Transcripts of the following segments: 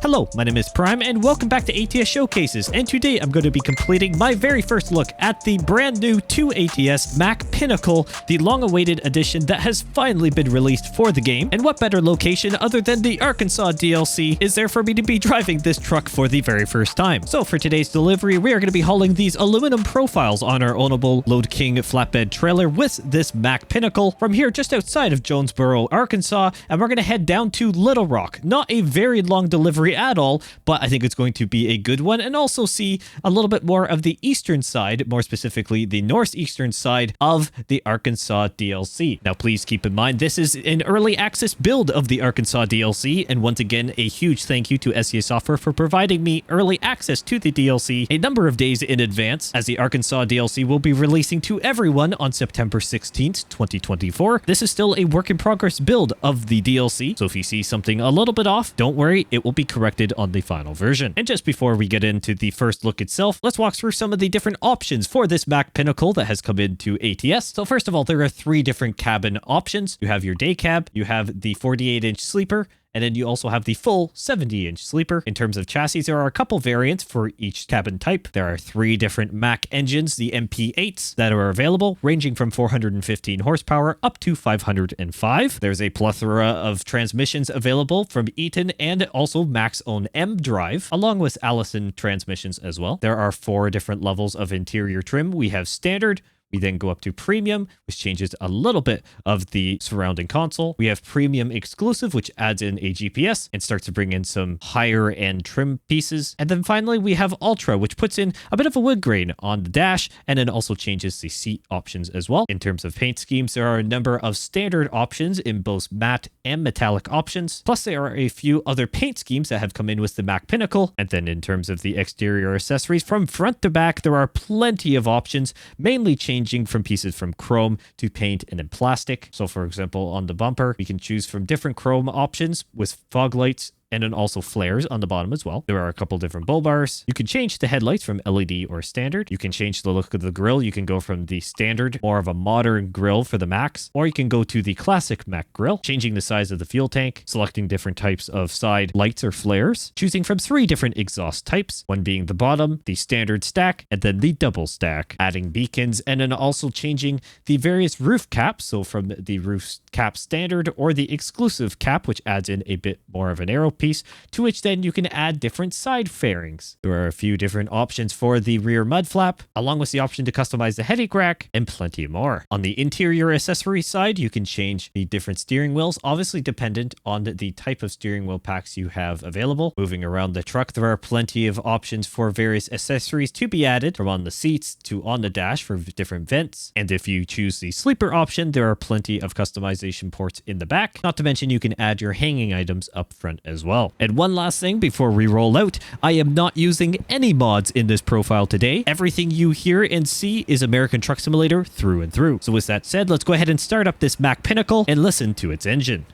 Hello, my name is Prime and welcome back to ATS Showcases, and today I'm going to be completing my very first look at the brand new 2 ATS Mack Pinnacle, the long-awaited edition that has finally been released for the game. And what better location other than the Arkansas DLC is there for me to be driving this truck for the very first time? So for today's delivery, we are going to be hauling these aluminum profiles on our ownable Load King flatbed trailer with this Mack Pinnacle from here just outside of Jonesboro, Arkansas, and we're going to head down to Little Rock. Not a very long delivery at all, but I think it's going to be a good one, and also see a little bit more of the eastern side, more specifically the northeastern side of the Arkansas DLC. Now please keep in mind this is an early access build of the Arkansas DLC, and once again a huge thank you to SEA Software for providing me early access to the DLC a number of days in advance, as the Arkansas DLC will be releasing to everyone on September 16th, 2024. This is still a work in progress build of the DLC, so if you see something a little bit off, don't worry, it will be corrected on the final version. And just before we get into the first look itself, let's walk through some of the different options for this Mack Pinnacle that has come into ATS. So first of all, there are 3 different cabin options. You have your day cab, you have the 48-inch sleeper, and then you also have the full 70-inch sleeper. In terms of chassis, there are a couple variants for each cabin type. There are 3 different Mack engines, the MP8s, that are available, ranging from 415 horsepower up to 505. There's a plethora of transmissions available from Eaton and also Mack's own M drive, along with Allison transmissions as well. There are 4 different levels of interior trim. We have standard. We then go up to premium, which changes a little bit of the surrounding console. We have premium exclusive, which adds in a GPS and starts to bring in some higher end trim pieces. And then finally, we have ultra, which puts in a bit of a wood grain on the dash and then also changes the seat options as well. In terms of paint schemes, there are a number of standard options in both matte and metallic options. Plus, there are a few other paint schemes that have come in with the Mack Pinnacle. And then in terms of the exterior accessories, from front to back, there are plenty of options, mainly changing from pieces from chrome to paint and then plastic. So for example, on the bumper, we can choose from different chrome options with fog lights and then also flares on the bottom as well. There are a couple different bull bars. You can change the headlights from LED or standard. You can change the look of the grille. You can go from the standard, more of a modern grille for the Macks, or you can go to the classic Mack grille, changing the size of the fuel tank, selecting different types of side lights or flares, choosing from 3 different exhaust types, one being the bottom, the standard stack, and then the double stack, adding beacons, and then also changing the various roof caps. So from the roof cap standard or the exclusive cap, which adds in a bit more of an aero piece, to which then you can add different side fairings. There are a few different options for the rear mud flap, along with the option to customize the headache rack, and plenty more. On the interior accessory side, you can change the different steering wheels, obviously dependent on the type of steering wheel packs you have available. Moving around the truck, there are plenty of options for various accessories to be added, from on the seats to on the dash for different vents. And if you choose the sleeper option, there are plenty of customization ports in the back, not to mention you can add your hanging items up front as well. And one last thing before we roll out, I am not using any mods in this profile today. Everything you hear and see is American Truck Simulator through and through. So with that said, let's go ahead and start up this Mack Pinnacle and listen to its engine.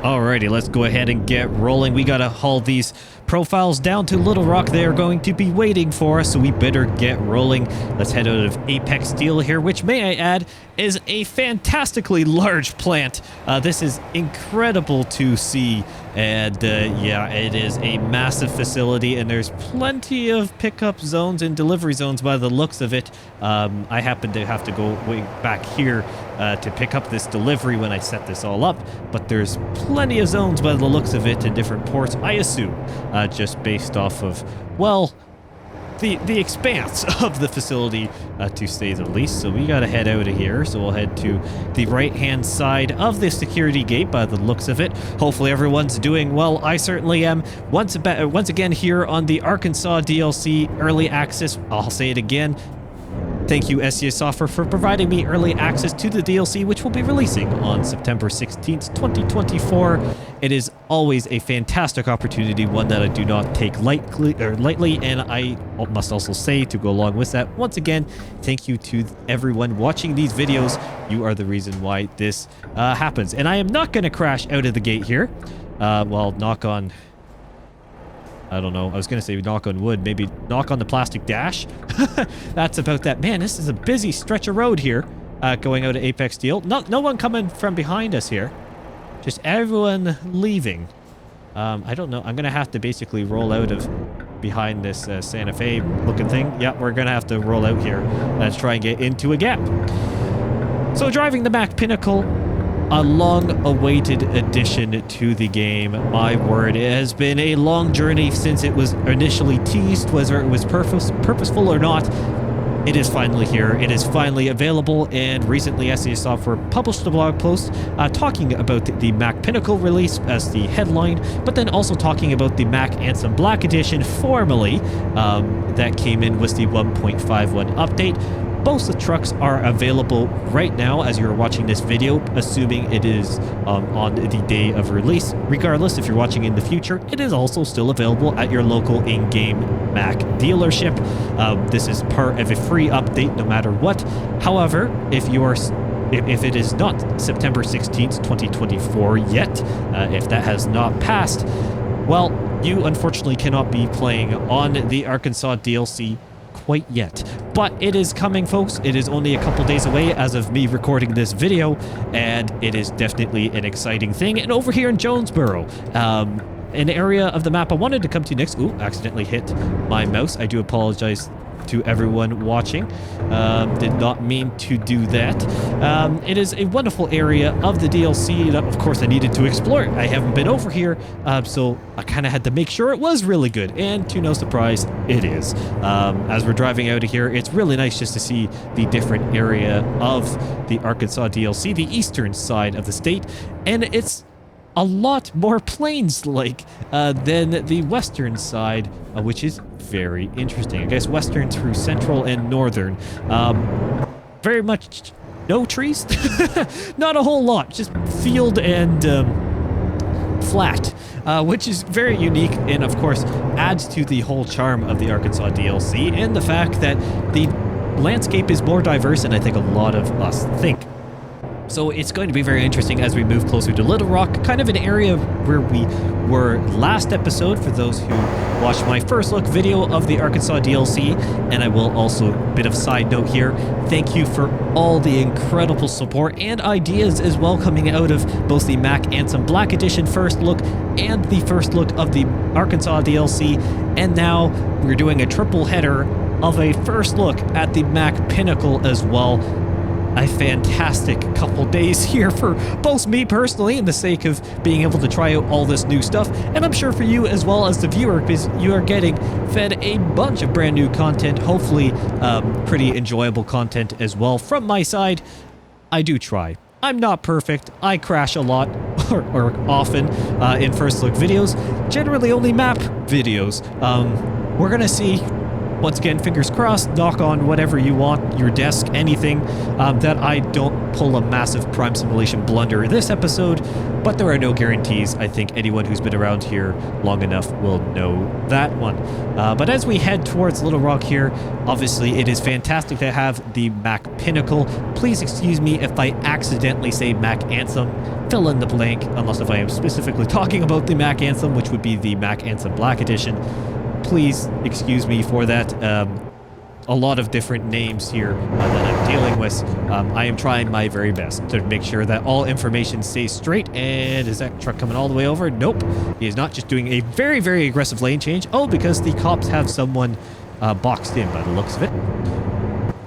Alrighty, let's go ahead and get rolling. We gotta haul these profiles down to Little Rock. They are going to be waiting for us, so we better get rolling. Let's head out of Apex Steel here, which, may I add, is a fantastically large plant. This is incredible to see, and yeah, it is a massive facility, and there's plenty of pickup zones and delivery zones by the looks of it. I happen to have to go way back here to pick up this delivery when I set this all up, but there's plenty of zones by the looks of it in different ports, I assume, just based off of, well, the expanse of the facility, to say the least. So we gotta head out of here. So we'll head to the right-hand side of the security gate by the looks of it. Hopefully everyone's doing well. I certainly am. Once again here on the Arkansas DLC Early Access, I'll say it again. Thank you, SEA Software, for providing me early access to the DLC, which will be releasing on September 16th, 2024. It is always a fantastic opportunity, one that I do not take lightly, and I must also say, to go along with that, once again, thank you to everyone watching these videos. You are the reason why this happens. And I am not going to crash out of the gate here. Well, knock on I don't know. I was going to say knock on wood, maybe knock on the plastic dash. That's about that. Man, this is a busy stretch of road here going out of Apex Steel. No one coming from behind us here. Just everyone leaving. I don't know. I'm going to have to basically roll out of behind this Santa Fe looking thing. Yep, we're going to have to roll out here. Let's try and get into a gap. So driving the Mack Pinnacle, a long-awaited addition to the game. My word, it has been a long journey since it was initially teased, whether it was purposeful or not. It is finally here. It is finally available, and recently SES Software published a blog post talking about the Mack Pinnacle release as the headline, but then also talking about the Mack Anthem Black Edition formally that came in with the 1.51 update. Both the trucks are available right now as you're watching this video, assuming it is on the day of release. Regardless, if you're watching in the future, it is also still available at your local in-game Mack dealership. This is part of a free update no matter what. However, if it is not September 16th, 2024 yet, if that has not passed, well, you unfortunately cannot be playing on the Arkansas DLC quite yet, but it is coming, folks. It is only a couple days away as of me recording this video, and it is definitely an exciting thing. And over here in Jonesboro, an area of the map I wanted to come to next. Ooh, accidentally hit my mouse. I do apologize to everyone watching. Did not mean to do that. It is a wonderful area of the DLC that, of course, I needed to explore. I haven't been over here, so I kind of had to make sure it was really good, and to no surprise, it is. As we're driving out of here, it's really nice just to see the different area of the Arkansas DLC, the eastern side of the state, and it's a lot more plains-like than the western side, which is very interesting. I guess western through central and northern. Very much no trees. Not a whole lot, just field and flat, which is very unique and, of course, adds to the whole charm of the Arkansas DLC and the fact that the landscape is more diverse than I think a lot of us think. So it's going to be very interesting as we move closer to Little Rock, kind of an area where we were last episode for those who watched my first look video of the Arkansas DLC. And I will also, a bit of side note here, thank you for all the incredible support and ideas as well coming out of both the Mack Anthem Black Edition first look and the first look of the Arkansas DLC. And now we're doing a triple header of a first look at the Mack Pinnacle as well. A fantastic couple days here for both me personally and the sake of being able to try out all this new stuff, and I'm sure for you as well as the viewer, because you are getting fed a bunch of brand new content, hopefully pretty enjoyable content as well from my side. I do try. I'm not perfect. I crash a lot or often in first look videos, generally only map videos. We're gonna see. Once again, fingers crossed, knock on whatever you want, your desk, anything, that I don't pull a massive Prime Simulation blunder this episode, but there are no guarantees. I think anyone who's been around here long enough will know that one. But as we head towards Little Rock here, obviously it is fantastic to have the Mack Pinnacle. Please excuse me if I accidentally say Mack Anthem. Fill in the blank, unless if I am specifically talking about the Mack Anthem, which would be the Mack Anthem Black Edition. Please excuse me for that. A lot of different names here that I'm dealing with. I am trying my very best to make sure that all information stays straight. And is that truck coming all the way over? Nope. He is not, just doing a very, very aggressive lane change. Oh, because the cops have someone boxed in by the looks of it.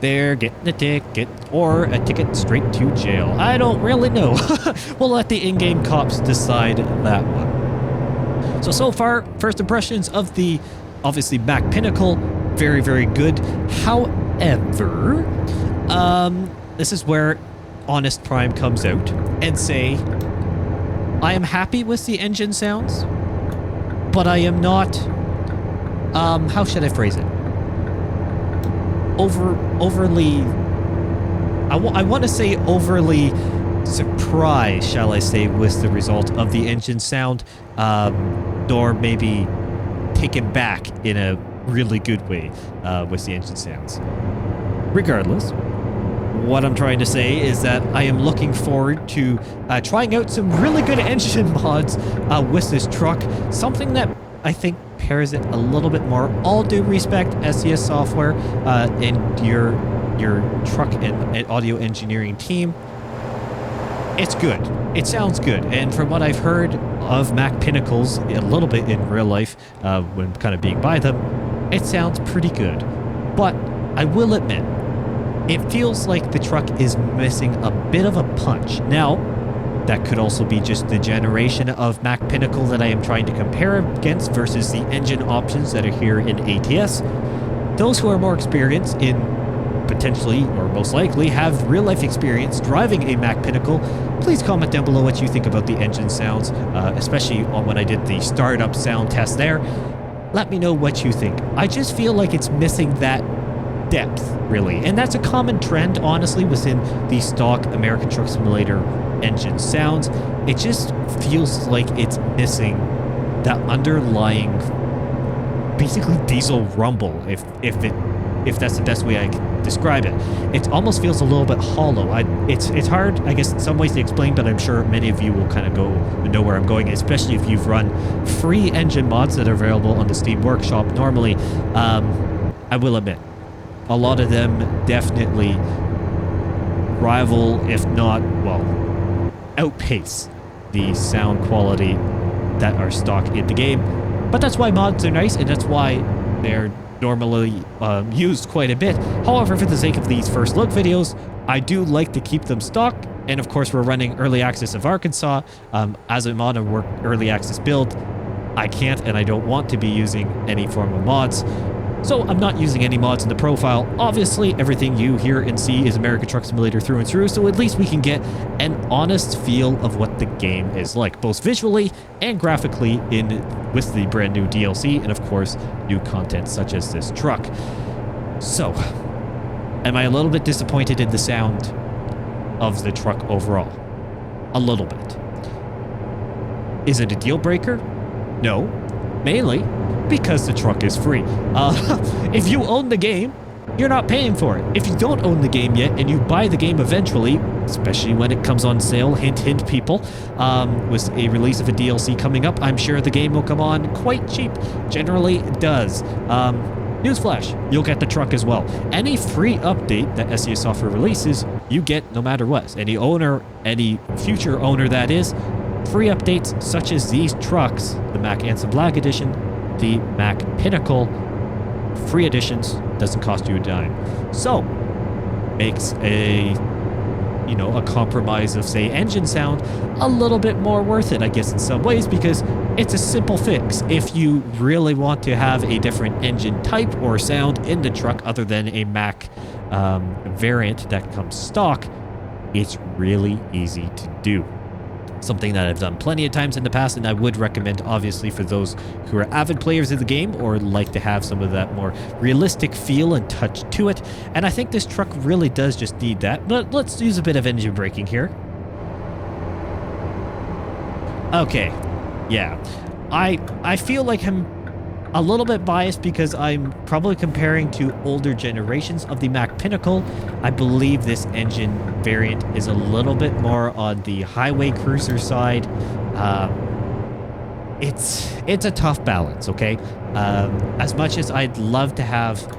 They're getting a ticket, or a ticket straight to jail. I don't really know. We'll let the in-game cops decide that one. So far, first impressions of the obviously Mack Pinnacle, very, very good. However, this is where Honest Prime comes out and say, I am happy with the engine sounds, but I am not, how should I phrase it? Overly, I want to say overly surprised, shall I say, with the result of the engine sound, or maybe taken back in a really good way with the engine sounds. Regardless, what I'm trying to say is that I am looking forward to trying out some really good engine mods with this truck, something that I think compares it a little bit more. All due respect, SES Software and your truck and audio engineering team. It's good. It sounds good. And from what I've heard of Mack Pinnacles a little bit in real life, when kind of being by them, it sounds pretty good. But I will admit, it feels like the truck is missing a bit of a punch. Now, that could also be just the generation of Mack Pinnacle that I am trying to compare against versus the engine options that are here in ATS. Those who are more experienced in potentially or most likely have real life experience driving a Mack Pinnacle, please comment down below what you think about the engine sounds, especially on when I did the startup sound test there. Let me know what you think. I just feel like it's missing that depth, really. And that's a common trend, honestly, within the stock American Truck Simulator engine sounds. It just feels like it's missing that underlying, basically diesel rumble, if that's the best way I can describe it. It almost feels a little bit hollow. It's hard, I guess, in some ways to explain, but I'm sure many of you will kind of know where I'm going, especially if you've run free engine mods that are available on the Steam Workshop normally. I will admit, a lot of them definitely rival, if not, well, outpace the sound quality that are stock in the game. But that's why mods are nice, and that's why they're normally used quite a bit. However, for the sake of these first look videos, I do like to keep them stock. And of course, we're running early access of Arkansas. As I'm on a early access build, I can't and I don't want to be using any form of mods. So I'm not using any mods in the profile. Obviously, everything you hear and see is American Truck Simulator through and through, so at least we can get an honest feel of what the game is like, both visually and graphically with the brand new DLC and, of course, new content such as this truck. So, am I a little bit disappointed in the sound of the truck overall? A little bit. Is it a deal breaker? No. Mainly because the truck is free. If you own the game, you're not paying for it. If you don't own the game yet and you buy the game eventually, especially when it comes on sale, hint, hint, people, with a release of a DLC coming up, I'm sure the game will come on quite cheap. Generally, it does. Newsflash, you'll get the truck as well. Any free update that SES Software releases, you get no matter what. Any owner, any future owner that is, free updates such as these trucks, the Mack Anthem Black Edition, the Mack Pinnacle, free editions, doesn't cost you a dime. So, makes a compromise of, say, engine sound a little bit more worth it, I guess, in some ways, because it's a simple fix. If you really want to have a different engine type or sound in the truck other than a Mack variant that comes stock, it's really easy to do. Something that I've done plenty of times in the past, and I would recommend, obviously, for those who are avid players of the game or like to have some of that more realistic feel and touch to it. And I think this truck really does just need that. But let's use a bit of engine braking here. Okay, yeah. I feel like I'm a little bit biased because I'm probably comparing to older generations of the Mack Pinnacle. I believe this engine variant is a little bit more on the highway cruiser side. It's a tough balance, okay? As much as I'd love to have,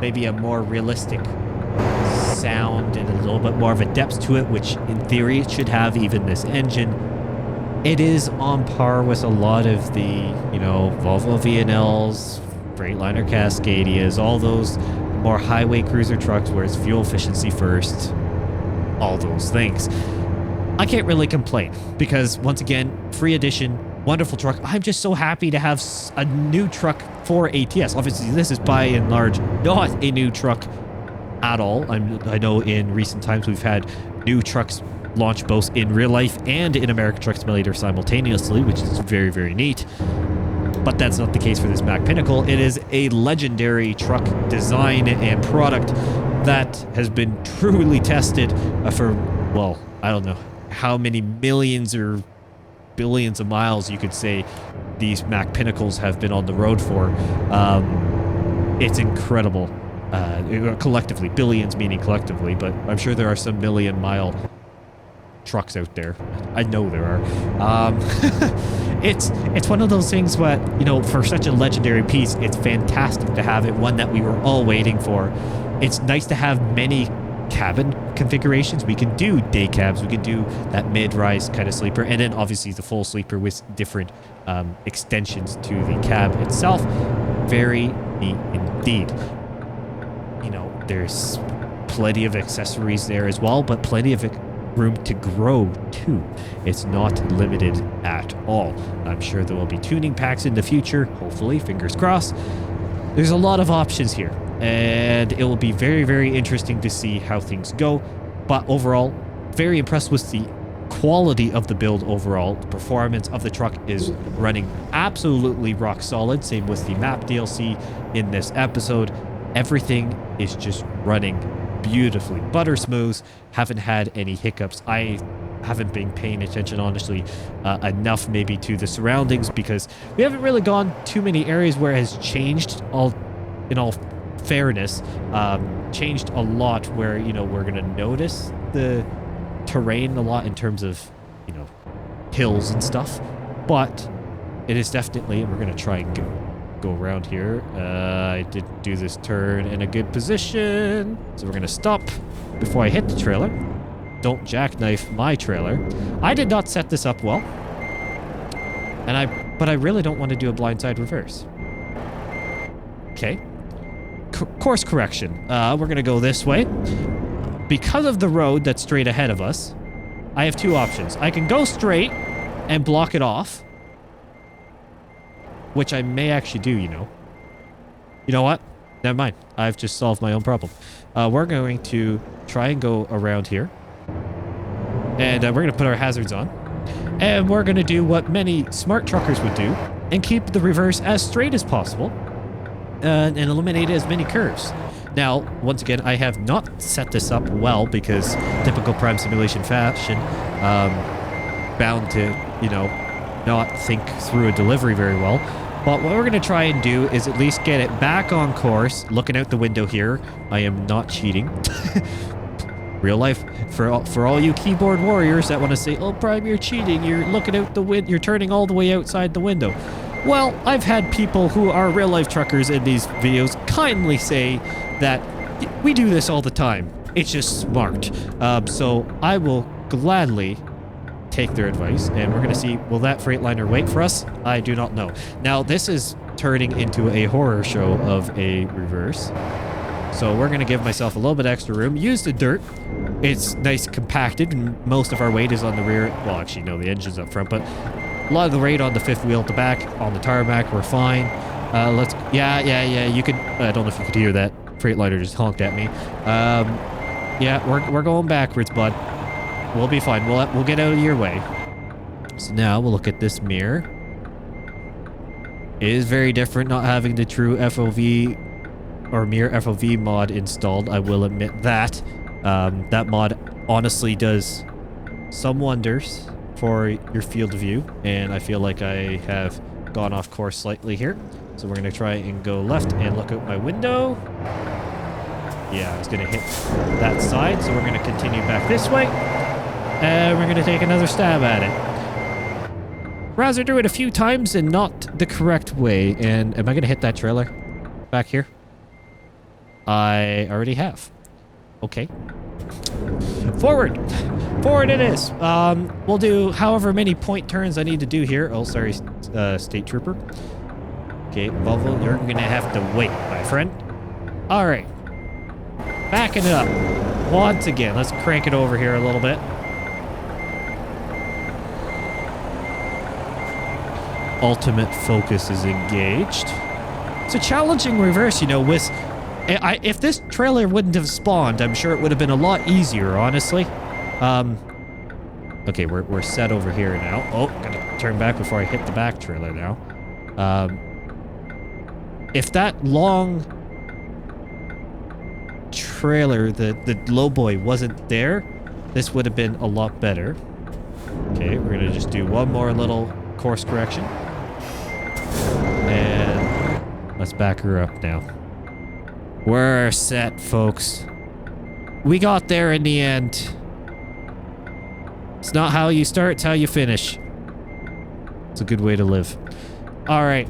maybe a more realistic sound and a little bit more of a depth to it, which in theory it should have even this engine, it is on par with a lot of the, Volvo VNLs, Freightliner Cascadias, all those more highway cruiser trucks where it's fuel efficiency first, all those things. I can't really complain because, once again, free edition, wonderful truck. I'm just so happy to have a new truck for ATS. Obviously, this is by and large not a new truck at all. I know in recent times we've had new trucks launch both in real life and in American Truck Simulator simultaneously, which is very, very neat. But that's not the case for this Mack Pinnacle. It is a legendary truck design and product that has been truly tested for, well, I don't know how many millions or billions of miles you could say these Mack Pinnacles have been on the road for. It's incredible. Collectively, billions meaning collectively, but I'm sure there are some million-mile trucks out there. I know there are. It's one of those things where, you know, for such a legendary piece, it's fantastic to have it, one that we were all waiting for. It's nice to have many cabin configurations. We can do day cabs, we can do that mid-rise kind of sleeper, and then obviously the full sleeper with different extensions to the cab itself. Very neat indeed. You know, there's plenty of accessories there as well, but plenty of room to grow too. It's not limited at all. I'm sure there will be tuning packs in the future, hopefully, fingers crossed. There's a lot of options here, and it will be very, very interesting to see how things go. But overall, very impressed with the quality of the build overall. The performance of the truck is running absolutely rock solid. Same with the map DLC in this episode. Everything is just running beautifully, butter smooth. Haven't had any hiccups. I haven't been paying attention, honestly, enough maybe to the surroundings, because we haven't really gone too many areas where it has changed, in all fairness, changed a lot where, you know, we're gonna notice the terrain a lot in terms of, you know, hills and stuff. But it is definitely, and we're gonna try and go around here. I didn't do this turn in a good position, so we're gonna stop before I hit the trailer. Don't jackknife my trailer. I did not set this up well, but I really don't want to do a blindside reverse. Okay, course correction. We're gonna go this way. Because of the road that's straight ahead of us, I have two options. I can go straight and block it off, which I may actually do, you know. You know what? Never mind. I've just solved my own problem. We're going to try and go around here. And we're going to put our hazards on. And we're going to do what many smart truckers would do and keep the reverse as straight as possible and eliminate as many curves. Now, once again, I have not set this up well because typical Prime Simulation fashion, bound to, you know, not think through a delivery very well. But what we're going to try and do is at least get it back on course. Looking out the window here, I am not cheating. Real life, for all you keyboard warriors that want to say, oh, Prime, you're cheating, you're looking out the window, you're turning all the way outside the window. Well, I've had people who are real life truckers in these videos kindly say that we do this all the time. It's just smart. So I will gladly take their advice, and we're going to see, will that Freightliner wait for us? I do not know. Now, this is turning into a horror show of a reverse. So we're going to give myself a little bit extra room. Use the dirt. It's nice compacted, and most of our weight is on the rear. Well, actually, no, the engine's up front, but a lot of the weight on the fifth wheel at the back. On the tarmac, we're fine. Yeah, you could, I don't know if you could hear that. Freightliner just honked at me. Yeah, we're going backwards, bud. We'll be fine. We'll get out of your way. So now we'll look at this mirror. It is very different not having the true FOV or mirror FOV mod installed. I will admit that. That mod honestly does some wonders for your field of view, and I feel like I have gone off course slightly here. So we're going to try and go left and look out my window. Yeah, I was going to hit that side, so we're going to continue back this way. And we're going to take another stab at it. Rather do it a few times and not the correct way. And am I going to hit that trailer back here? I already have. Okay. Forward. Forward it is. We'll do however many point turns I need to do here. Oh, sorry, State Trooper. Okay, Volvo, you're going to have to wait, my friend. All right. Backing it up. Once again, let's crank it over here a little bit. Ultimate focus is engaged. It's a challenging reverse, you know, with... if this trailer wouldn't have spawned, I'm sure it would have been a lot easier, honestly. Okay, we're set over here now. Oh, gotta turn back before I hit the back trailer now. If that long trailer, the low boy, wasn't there, this would have been a lot better. Okay, we're gonna just do one more little course correction. And let's back her up now. We're set, folks. We got there in the end. It's not how you start, it's how you finish. It's a good way to live. All right.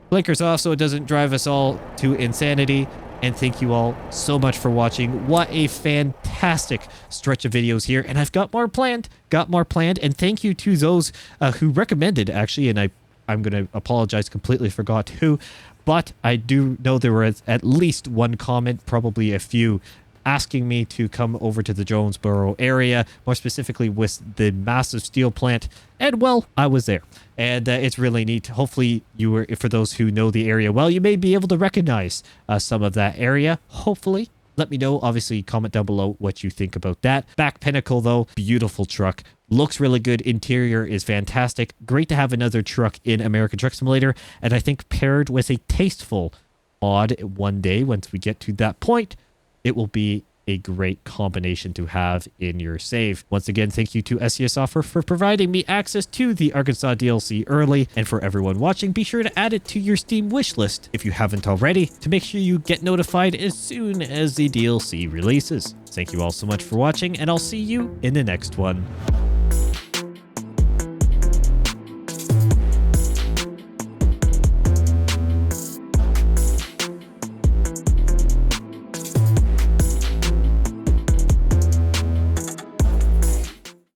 Blinkers off so it doesn't drive us all to insanity. And thank you all so much for watching. What a fantastic stretch of videos here. And I've got more planned. And thank you to those who recommended, actually. And I'm going to apologize, completely forgot who. But I do know there was at least one comment, probably a few, asking me to come over to the Jonesboro area, more specifically with the massive steel plant. And well, I was there. And it's really neat. Hopefully you were, for those who know the area well, you may be able to recognize some of that area. Hopefully. Let me know. Obviously, comment down below what you think about that. Mack Pinnacle, though, beautiful truck. Looks really good. Interior is fantastic. Great to have another truck in American Truck Simulator. And I think paired with a tasteful mod one day, once we get to that point, it will be a great combination to have in your save. Once again, thank you to SES Software for providing me access to the Arkansas DLC early. And for everyone watching, be sure to add it to your Steam wish list if you haven't already, to make sure you get notified as soon as the DLC releases. Thank you all so much for watching, and I'll see you in the next one.